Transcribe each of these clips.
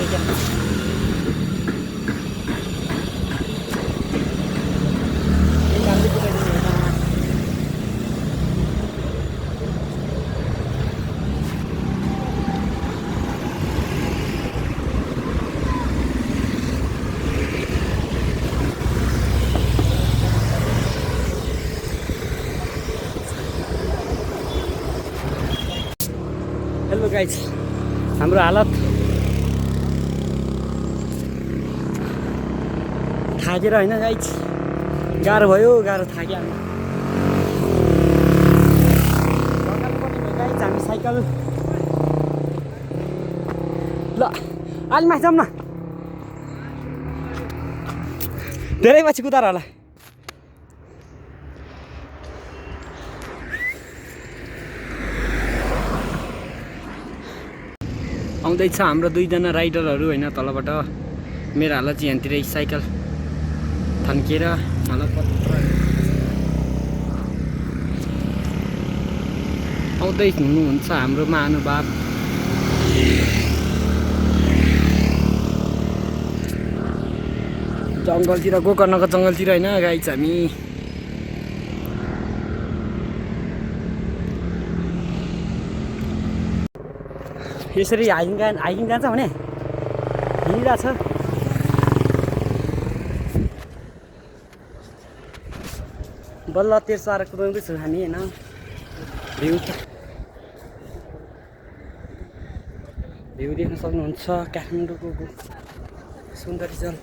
अरे क्या hello guys हाम्रो हालत थाकेर होइन गाइज गाह्रो भयो गाह्रो थाक्यो गाइज हामी साइकल ल अलि माथि जाऊँ न धेरै पछि कुदाएर होला आउँदैछ हाम्रो दुईजना राइडरहरू होइन तलबाट मेरो हालत चाहिँ यहाँतिर साइकल थन्किएर हालत पत्र आउँदै हुनुहुन्छ हाम्रो महानुभाव जङ्गलतिर गोकर्णको जङ्गलतिर होइन गाइज हामी यसरी हाइकिङ जान्छ भने हिँडिरहेछ बल्ल तेर्साएर कुदाउँदैछु हामी होइन भ्यू देख्न सक्नुहुन्छ काठमाडौँको सौन्दर्य जल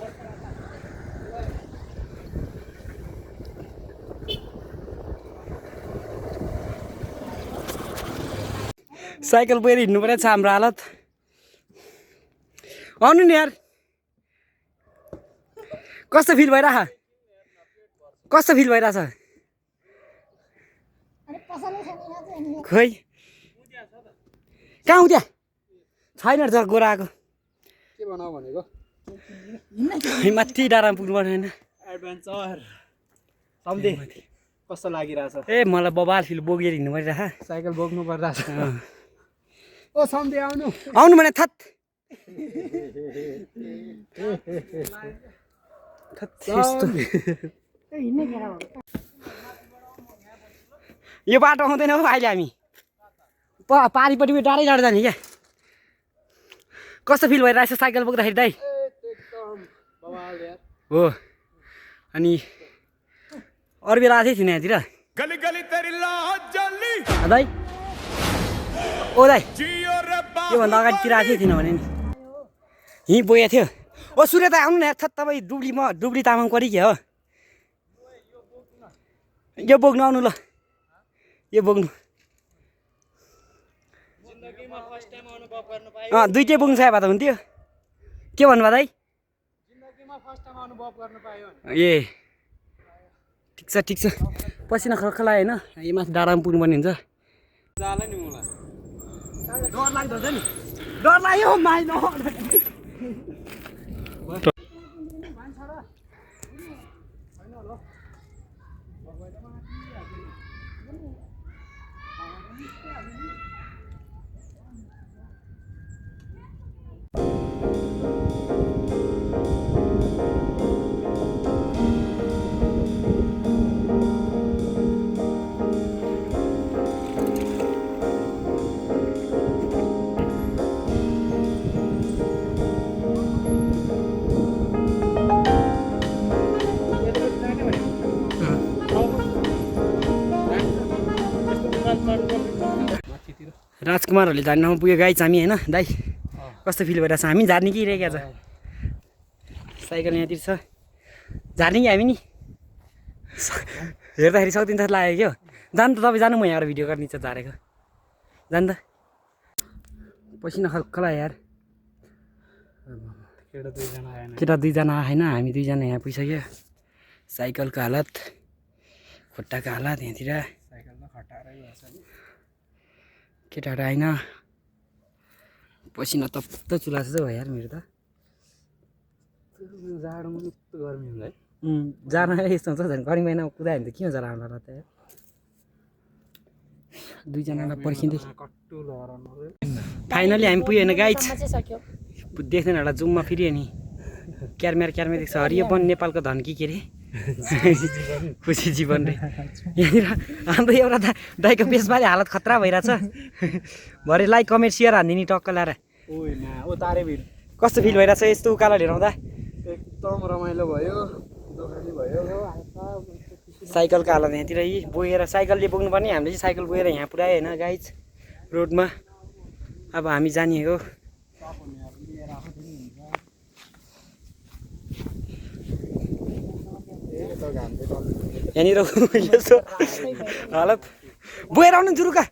साइकल बोकेर हिँड्नु परेको छ हाम्रो हालत आउनु नि यार कस्तो फिल भइरहेछ खोइ कहाँ उद्या छैन रहेछ गोरा आएको के बनाऊ भनेको माथि डाँडामा पुग्नुपर्ने होइन एडभेन्चर सम्झे कस्तो लागिरहेछ ए मलाई बबाल फिल बोकेर हिँड्नु परिरहेछ साइकल बोक्नु पर्दैछ ओ सम्झे आउनु भने थत यो बाटो आउँदैन हो अहिले हामी पारिपट्टि डाँडै डाँडो जाने क्या कस्तो फिल भइरहेछ साइकल बोक्दाखेरि दाइ हो अनि अरू बेला आएको थिएन यहाँतिर दाइ ओ दाइ योभन्दा अगाडितिर आएको थिएन भने नि हिँ बोकेको थियो ओ सूर्य दाइ आउनु न यार तपाईँ डुब्ली तामाङ परि के हो यो बोक्नु आउनु ल यो बोक्नु दुइटै बोक्नु छ भए त हुन्थ्यो के भन्नुभयो दाइ ए ठिक छ पसिना खर्ख लाग्यो होइन यो माथि डाँडामा पुग्नुपर्ने हुन्छ डर लाग्दो छ नि डर लाग्यो राजकुमारहरूले जाने ठाउँमा पुग्यो गाइज हामी होइन दाइ कस्तो फिल भइरहेछ हामी झार्ने कि रहेको छ साइकल यहाँतिर छ झार्ने कि हामी नि हेर्दाखेरि सक्दिन जस्तो लाग्यो क्या जानु त तपाईँ जानु म यहाँबाट भिडियो गर्ने छ झारेको जानु त पसिना खल्खला यार केटा दुईजना आएन हामी दुईजना यहाँ पुगिसक्यो साइकलको हालत खुट्टाको हालत यहाँतिर केटाहरू आएन पसिना तप्त चुलाछ भयो यार मेरो त जाडोमा यस्तो गर्मी हुन्छ है जान यस्तो हुन्छ झन् गर्मी महिनामा कुदायो भने त के हुन्छ राम्रो त दुईजनालाई पर्खिँदै फाइनली हामी पुग्यो होइन गाइज देख्दैन होला जुममा फेरि अनि क्यारमेर देख्छ हरियो वन नेपालको धन के अरे खुसी जीवन रे यहाँनिर हाम्रो एउटा दाइको पेजबारे हालत खतरा भइरहेछ भरे लाइक कमेन्ट सेयर हानिदिने टक्क लाएर ओ तारे भिड कस्तो फिल भइरहेछ यस्तो उकालो लिएर आउँदा एकदम रमाइलो भयो दोकानी भयो साइकलको हालत यहाँतिर यी बोकेर साइकलले बोक्नुपर्ने हामीले चाहिँ साइकल बोकेर यहाँ पुऱ्यायो होइन गाइज रोडमा अब हामी जाने हो यहाँनिर यसो हालत बोकेर आउनु जुरुका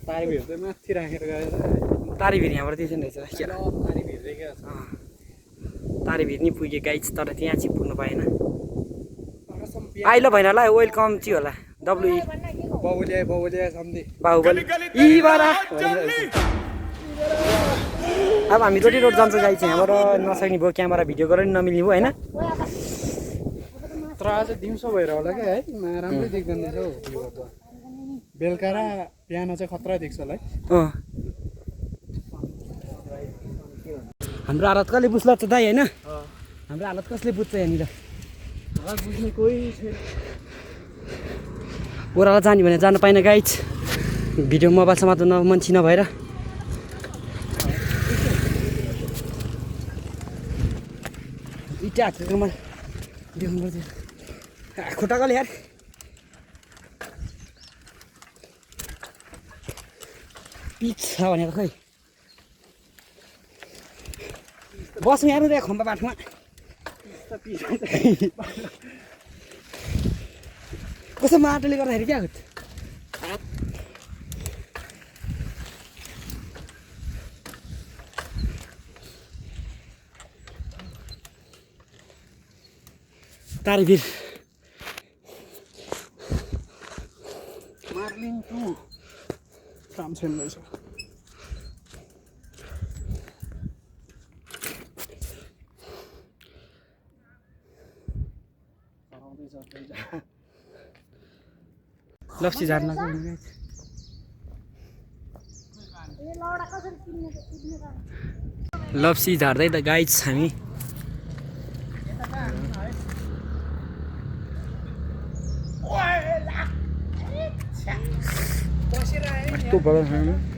तारे भिड चाहिँ माथि राखेर गएर तारे भिर यहाँबाट त्यसो रहेछ तारे भिर नि पुग्यो गाइज तर त्यहाँ चाहिँ पुग्नु पाएन आइलो भएन होला ओइल कम चाहिँ होला डब्लुई बाबुले सम्धि बाहुबली अब हामी रोटी रोड जान्छ गाइज यहाँबाट नसक्ने भयो क्यामेरा भिडियो गरेर नमिल्ने भयो होइन तर आज दिउँसो भएर होला क्या है राम्रै देख्दैन रहेछ हौ बेलुका र बिहान चाहिँ खतरा देख्छ होला है हाम्रो हालत कसले बुझ्ला त दाइ होइन हाम्रो हालत कसले बुझ्छ यहाँनिर बुझ्ने कोही छैन ओह्रालो जाने भने जानु पाएन गाइज भिडियो मोबाइल समात्नु मान्छे नभएर इटा हातमा देख्नु पर्छ खुट्टाकोले यार पिच छ भनेको खै बस्नु हेर्नु रे खम्बा बाटोमा कस्तो माटोले गर्दाखेरि क्या तारेभिर मार्लिङ टु काम छैन रहेछ लप्सी झार्न लप्सी झार्दै त गाइज हामी कस्तो बडा